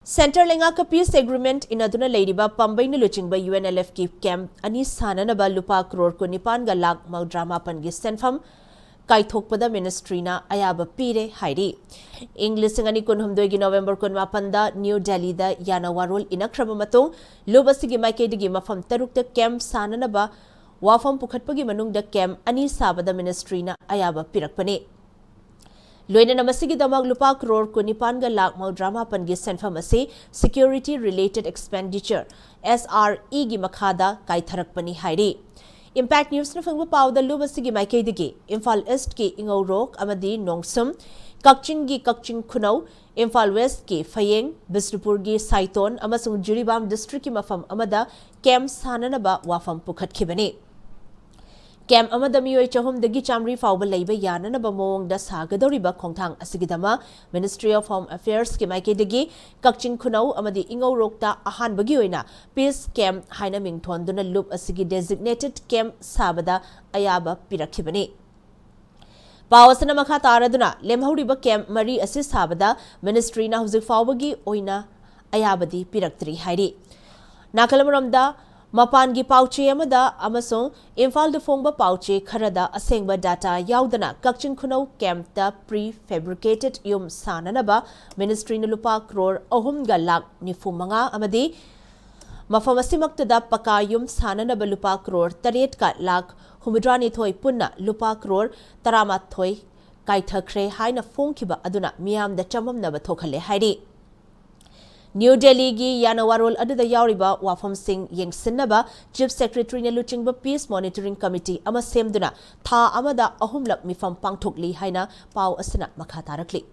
Center Lenga Peace Agreement in Aduna Ladyba Pambay Luching by Unlf Keep Camp Ani Sananaba Lupa Crore Kunipan ga Lakh Maudrama Pangi Senfam Kaithokpada Ministry na Ayaba Pire Haidi. English Angani Kunhumdogi November Kunmapanda New Delhi da Yana Warul Inakramamatong Lubasigi Makedigi Mafam Tarukta Camp Sananaba Wafam Pukatpagi Manung da Camp Ani Sabada Ministry na Ayaba Pirakpane. Loina namasigi damag lupa crore kunipan ga Lakh Maudrama pangi senfam ase security related expenditure SRE gi makhada kaitharakpani hairi. Impact News na fangba pawda lubasigi maikaidigi Imphal East ki Ingorok amadi Nongsum Kakching gi Kakching Khunau Imphal West ki Fayeng Bisnupur gi Saiton amasung Jiribam district ki mafam amada camp sananaba wafam pukhatkibani. Camp amada miyoi chahum dagi chamri fawba leiba yananaba mawongda sagadoriba khongthang asigidama Ministry of Home Affairs ki maikeidagi Kakching Khunau amadi Ingorokta ahanbagi oina Peace Camp haina mingthonduna loop asigi designated camp sabada ayaba pirakhibani. Pawasana makha taraduna lemhauriba camp mari asi sabada Ministry na hujik fawbagi oina ayabadi piraktri hairi. Nakalamuramda Mapangi Pauche Amada Amazon Imphal de Fongba Pauche Karada Asengba data Yaudana Kakching Khunau Camp da prefabricated Yum Sananaba Ministry Lupa Crore Ohumga Lakh Nifumanga Amadi Mafamasimaktada Paka Yum Sananaba Lupa Crore Taret Ka Lakh Humidrani Thoi Punna Lupa Crore Taramat Thoi Kaithakre Haina Fongkiba Aduna Miam da Chamam Naba Thokale Haidi. New Delhi gi Yanawarol adada yauriba wafam sing yengsinnaba Chief Secretary na luchingba Peace Monitoring Committee ama semduna tha amada ahumlak mifam pangthokli haina paw asana makha tarakli.